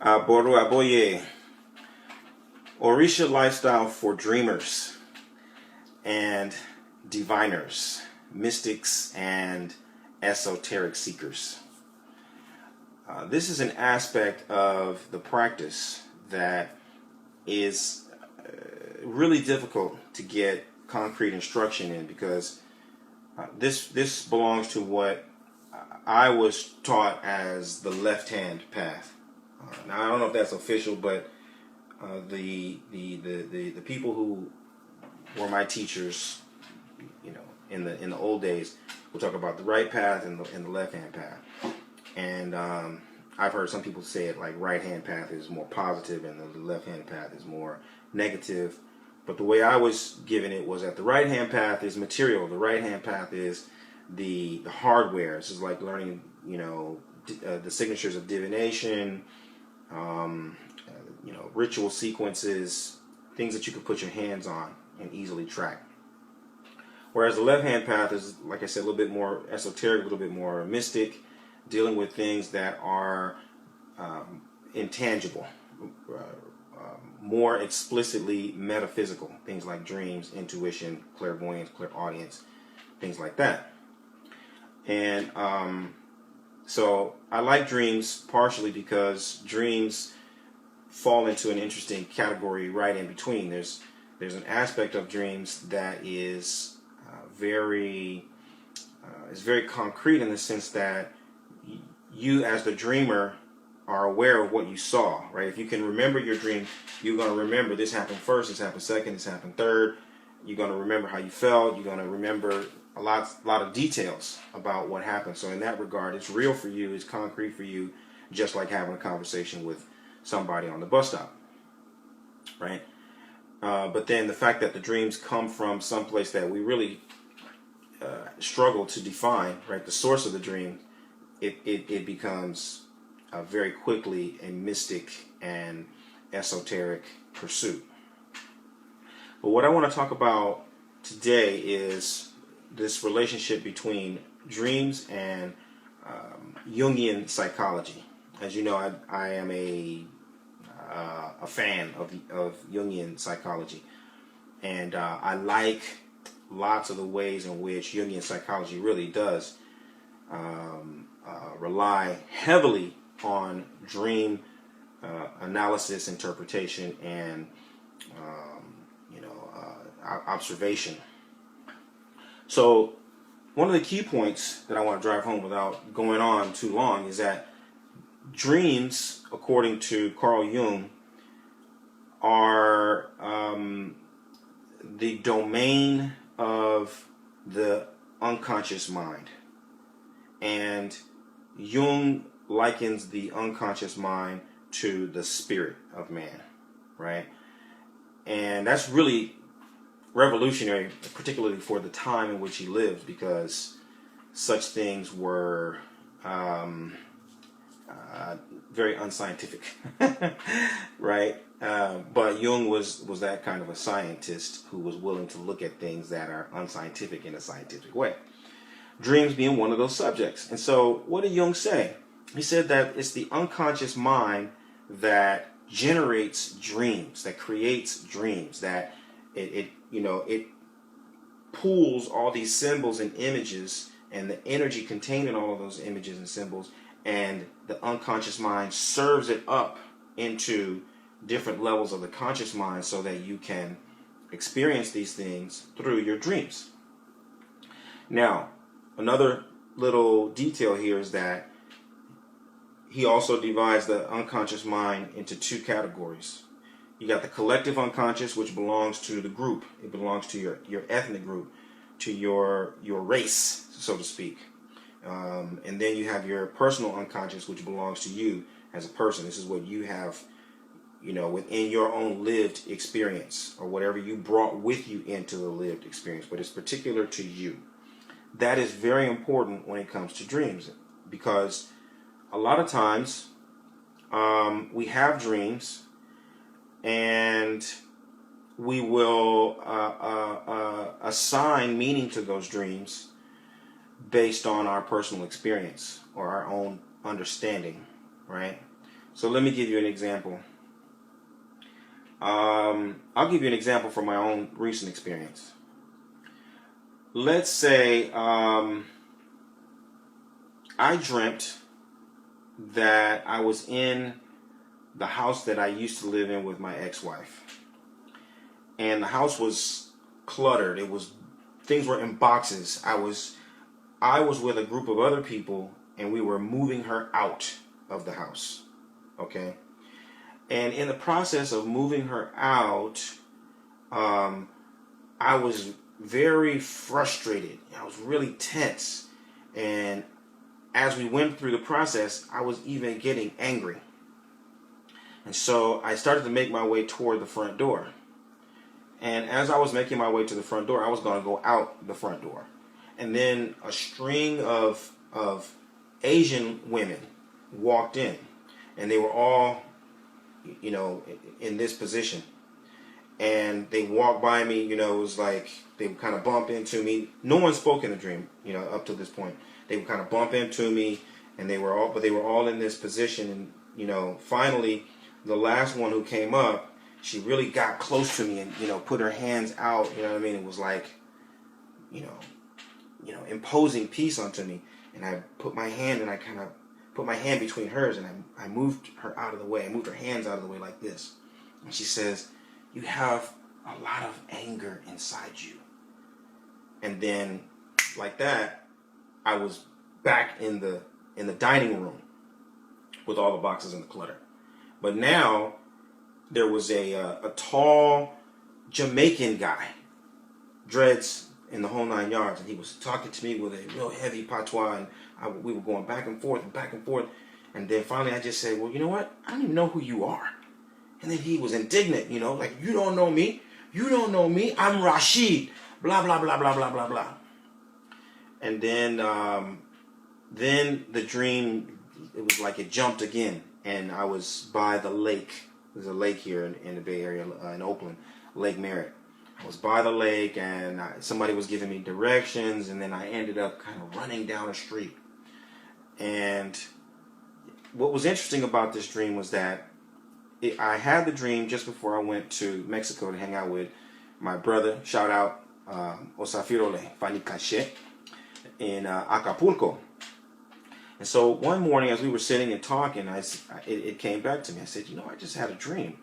Aboru Aboye, Orisa lifestyle for dreamers and diviners, mystics and esoteric seekers. This is an aspect of the practice that is really difficult to get concrete instruction in, because this belongs to what I was taught as the left-hand path. Now I don't know if that's official, but the people who were my teachers, in the old days, will talk about the right path and the left-hand path. And I've heard some people say it like right-hand path is more positive and the left-hand path is more negative. But the way I was given it was that the right-hand path is material. The right-hand path is the hardware. This is like learning, the signatures of divination, ritual sequences, things that you can put your hands on and easily track. Whereas the left-hand path is, like I said, a little bit more esoteric, a little bit more mystic, dealing with things that are intangible, more explicitly metaphysical, things like dreams, intuition, clairvoyance, clairaudience, things like that. And so I like dreams partially because dreams fall into an interesting category right in between. There's an aspect of dreams that is very concrete, in the sense that you as the dreamer are aware of what you saw, right? If you can remember your dream, you're going to remember this happened first, this happened second, this happened third. You're going to remember how you felt. You're going to remember a lot of details about what happened. So in that regard, it's real for you, it's concrete for you, just like having a conversation with somebody on the bus stop, right? But then the fact that the dreams come from someplace that we really struggle to define, right? The source of the dream, it becomes very quickly a mystic and esoteric pursuit. But what I want to talk about today is this relationship between dreams and Jungian psychology. As you know, I am a fan of Jungian psychology, and I like lots of the ways in which Jungian psychology really does rely heavily on dream analysis, interpretation, and observation. So one of the key points that I want to drive home without going on too long is that dreams, according to Carl Jung, are the domain of the unconscious mind. And Jung likens the unconscious mind to the spirit of man, right? And that's really revolutionary, particularly for the time in which he lived, because such things were very unscientific, right? But Jung was that kind of a scientist who was willing to look at things that are unscientific in a scientific way. Dreams being one of those subjects. And so what did Jung say? He said that it's the unconscious mind that generates dreams, that creates dreams, that it pulls all these symbols and images and the energy contained in all of those images and symbols, and the unconscious mind serves it up into different levels of the conscious mind so that you can experience these things through your dreams. Now, another little detail here is that he also divides the unconscious mind into two categories. You got the collective unconscious, which belongs to the group. It belongs to your ethnic group, to your race, so to speak. And then you have your personal unconscious, which belongs to you as a person. This is what you have, within your own lived experience, or whatever you brought with you into the lived experience, but it's particular to you. That is very important when it comes to dreams, because a lot of times we have dreams and we will assign meaning to those dreams based on our personal experience or our own understanding, right? So let me give you an example. I'll give you an example from my own recent experience. Let's say I dreamt that I was in the house that I used to live in with my ex-wife. And the house was cluttered. Things were in boxes. I was with a group of other people, and we were moving her out of the house. Okay? And in the process of moving her out, I was very frustrated. I was really tense. And as we went through the process, I was even getting angry. And so I started to make my way toward the front door. And as I was making my way to the front door, I was going to go out the front door. And then a string of Asian women walked in. And they were all, in this position. And they walked by me, it was like they would kind of bump into me. No one spoke in the dream, up to this point. They would kind of bump into me, and they were all in this position. And, finally, the last one who came up, she really got close to me and, put her hands out, It was like, imposing peace onto me. And I put my hand and I kind of put my hand between hers, and I moved her out of the way. I moved her hands out of the way like this. And she says, "You have a lot of anger inside you." And then, like that, I was back in the dining room with all the boxes and the clutter. But now there was a tall Jamaican guy, dreads in the whole 9 yards, and he was talking to me with a real heavy patois, and we were going back and forth, and then finally I just said, "Well, you know what? I don't even know who you are." And then he was indignant, like, "You don't know me. You don't know me. I'm Rashid. Blah, blah, blah, blah, blah, blah, blah." And then the dream, it was like it jumped again. And I was by the lake. There's a lake here in the Bay Area, in Oakland, Lake Merritt. I was by the lake, and somebody was giving me directions. And then I ended up kind of running down a street. And what was interesting about this dream was that I had the dream just before I went to Mexico to hang out with my brother. Shout out Osafirole Fani Cache in Acapulco. And so one morning, as we were sitting and talking, it came back to me. I said, "I just had a dream,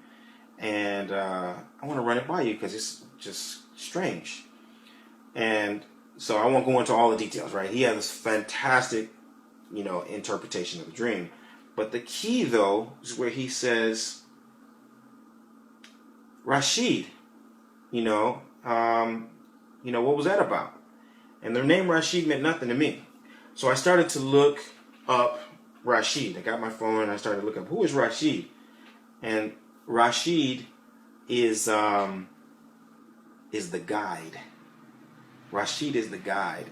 and I want to run it by you because it's just strange." And so I won't go into all the details, right? He had this fantastic, interpretation of the dream. But the key, though, is where he says, "Rashid, what was that about?" And the name Rashid meant nothing to me. So I started to look up Rashid. I got my phone and I started to look up, who is Rashid? And Rashid is the guide. Rashid is the guide,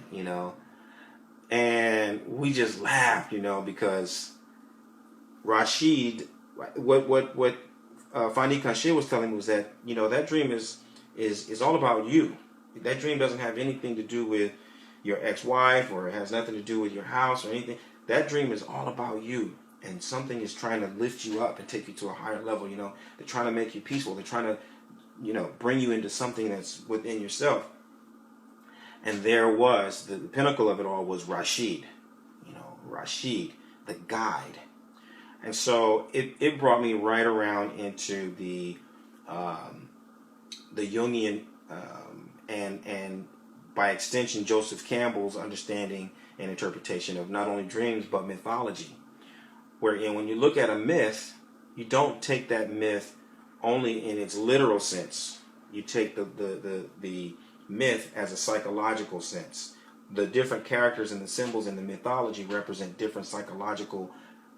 And we just laughed, because Rashid, what Fani Kanshir was telling me was that, that dream is all about you. That dream doesn't have anything to do with your ex-wife, or it has nothing to do with your house or anything. That dream is all about you, and something is trying to lift you up and take you to a higher level. They're trying to make you peaceful. They're trying to, bring you into something that's within yourself. And there was the pinnacle of it all was Rashid, Rashid, the guide. And so it brought me right around into the Jungian and by extension Joseph Campbell's understanding and interpretation of not only dreams but mythology. Wherein when you look at a myth, you don't take that myth only in its literal sense. You take the myth as a psychological sense. The different characters and the symbols in the mythology represent different psychological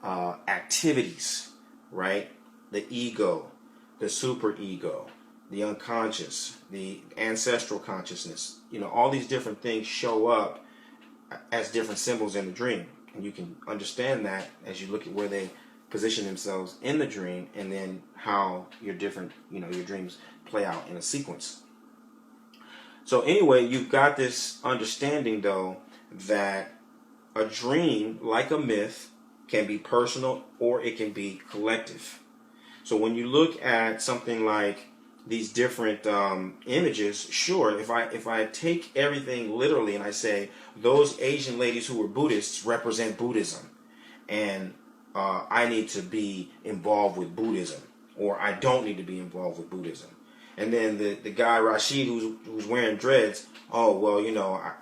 activities, right? The ego, the superego, the unconscious, the ancestral consciousness. All these different things show up as different symbols in the dream. And you can understand that as you look at where they position themselves in the dream, and then how your different, your dreams play out in a sequence. So anyway, you've got this understanding, though, that a dream, like a myth, can be personal or it can be collective. So when you look at something like these different images, sure, if I take everything literally and I say those Asian ladies who were Buddhists represent Buddhism, and I need to be involved with Buddhism, or I don't need to be involved with Buddhism. And then the guy Rashid who's wearing dreads, oh well,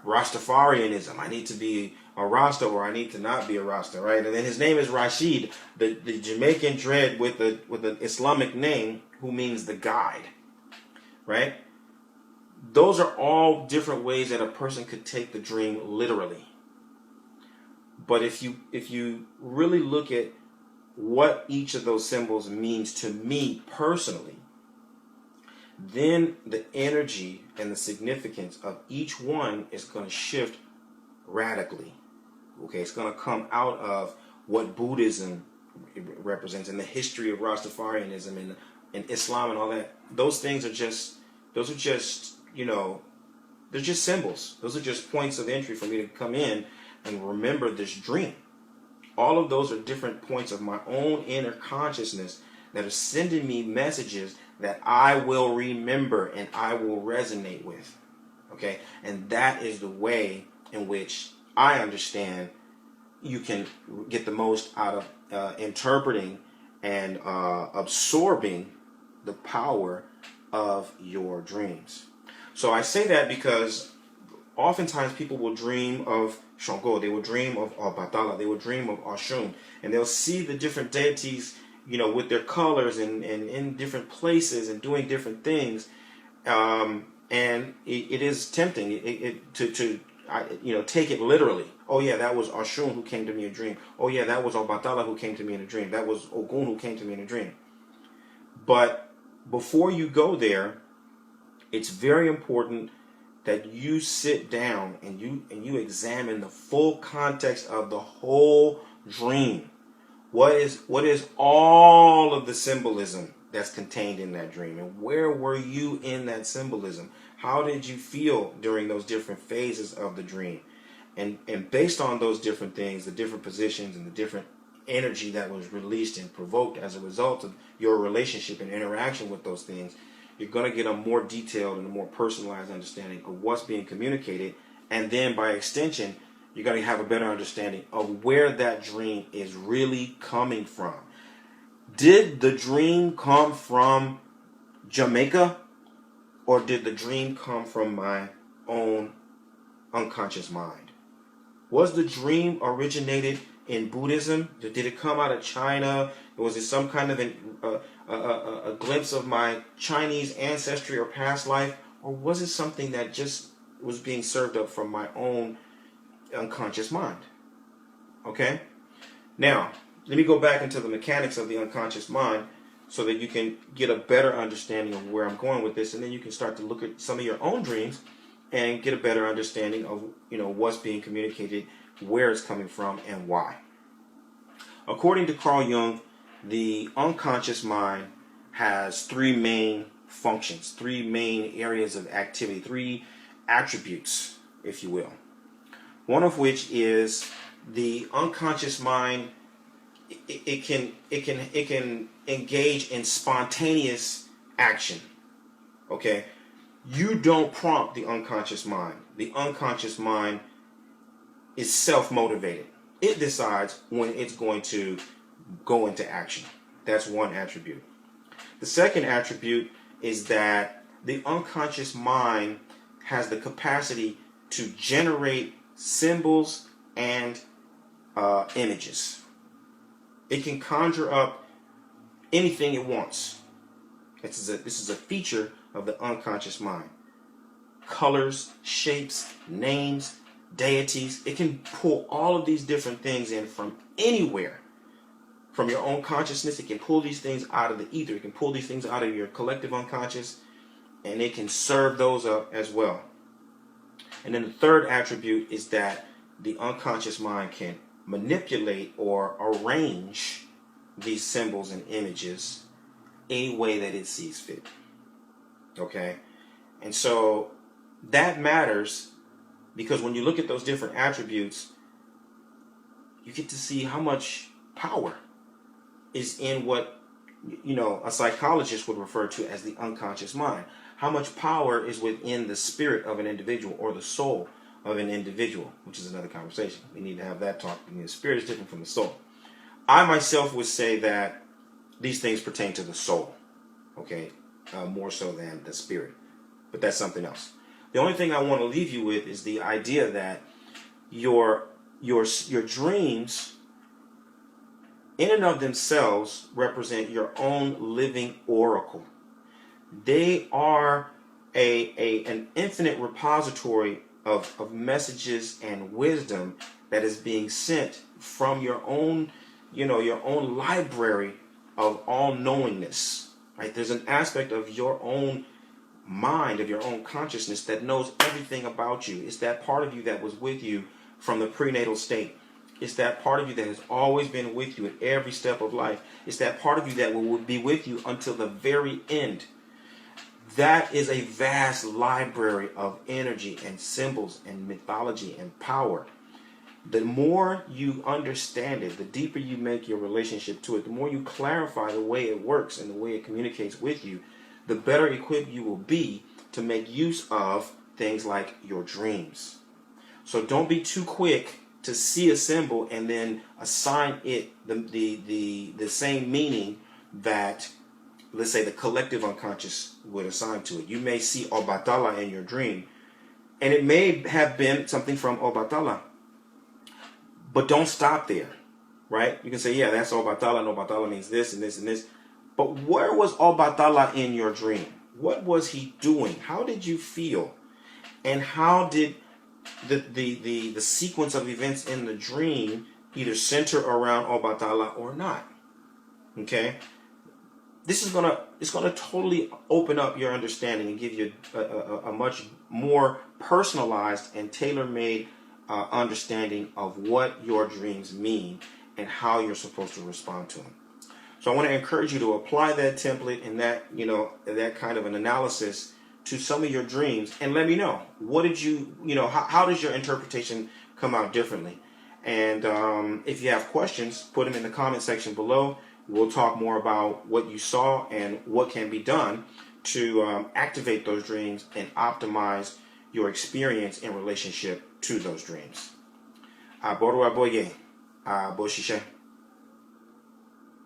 Rastafarianism, I need to be a Rasta or I need to not be a Rasta, right? And then his name is Rashid, the Jamaican dread with an Islamic name who means the guide, right? Those are all different ways that a person could take the dream literally. But if you really look at what each of those symbols means to me personally, then the energy and the significance of each one is going to shift radically. Okay, it's going to come out of what Buddhism represents and the history of Rastafarianism and Islam and all that. Those things are just, they're just symbols. Those are just points of entry for me to come in and remember this dream. All of those are different points of my own inner consciousness that are sending me messages that I will remember and I will resonate with. Okay? And that is the way in which I understand you can get the most out of interpreting and absorbing the power of your dreams. So I say that because oftentimes people will dream of Shango, they will dream of Batala, they will dream of Oshun, and they'll see the different deities, with their colors and in different places and doing different things, and it is tempting to take it literally. Oh yeah, that was Oshun who came to me in a dream. Oh yeah, that was Obatala who came to me in a dream. That was Ogun who came to me in a dream. But before you go there, it's very important that you sit down and you examine the full context of the whole dream. What is all of the symbolism that's contained in that dream, and where were you in that symbolism? How did you feel during those different phases of the dream? And based on those different things, the different positions and the different energy that was released and provoked as a result of your relationship and interaction with those things, you're going to get a more detailed and a more personalized understanding of what's being communicated. And then by extension, you're going to have a better understanding of where that dream is really coming from. Did the dream come from Jamaica, or did the dream come from my own unconscious mind? Was the dream originated in Buddhism? Did it come out of China? Was it some kind of a glimpse of my Chinese ancestry or past life? Or was it something that just was being served up from my own unconscious mind? Okay? Now, let me go back into the mechanics of the unconscious mind so that you can get a better understanding of where I'm going with this, and then you can start to look at some of your own dreams and get a better understanding of what's being communicated, where it's coming from, and why. According to Carl Jung, the unconscious mind has three main functions, three main areas of activity, three attributes, if you will. One of which is the unconscious mind. It can engage in spontaneous action. Okay, you don't prompt the unconscious mind. The unconscious mind is self-motivated. It decides when it's going to go into action. That's one attribute. The second attribute is that the unconscious mind has the capacity to generate symbols and images. It can conjure up anything it wants. This is a feature of the unconscious mind. Colors, shapes, names, deities. It can pull all of these different things in from anywhere. From your own consciousness, it can pull these things out of the ether. It can pull these things out of your collective unconscious, and it can serve those up as well. And then the third attribute is that the unconscious mind can manipulate or arrange these symbols and images any way that it sees fit. Okay? And so that matters because when you look at those different attributes, you get to see how much power is in what, you know, a psychologist would refer to as the unconscious mind. How much power is within the spirit of an individual or the soul of an individual, which is another conversation. We need to have that talk. I mean, the spirit is different from the soul. I myself would say that these things pertain to the soul, okay, more so than the spirit. But that's something else. The only thing I want to leave you with is the idea that your dreams in and of themselves represent your own living oracle. They are an infinite repository of messages and wisdom that is being sent from your own, you know, your own library of all knowingness. Right? There's an aspect of your own mind, of your own consciousness that knows everything about you. It's that part of you that was with you from the prenatal state. It's that part of you that has always been with you at every step of life. It's that part of you that will be with you until the very end. That is a vast library of energy and symbols and mythology and power. The more you understand it, the deeper you make your relationship to it, the more you clarify the way it works and the way it communicates with you, the better equipped you will be to make use of things like your dreams. So don't be too quick to see a symbol and then assign it the same meaning that, let's say, the collective unconscious would assign to it. You may see Obatala in your dream, and it may have been something from Obatala. But don't stop there, right? You can say, yeah, that's Obatala, and Obatala means this and this and this. But where was Obatala in your dream? What was he doing? How did you feel? And how did the sequence of events in the dream either center around Obatala or not? Okay? This is gonna totally open up your understanding and give you a much more personalized and tailor-made understanding of what your dreams mean and how you're supposed to respond to them. So I want to encourage you to apply that template and that, you know, that kind of an analysis to some of your dreams, and let me know, what did you know, how does your interpretation come out differently? And if you have questions, put them in the comment section below. We'll talk more about what you saw and what can be done to activate those dreams and optimize your experience in relationship to those dreams. Aboru aboye, aboshishe.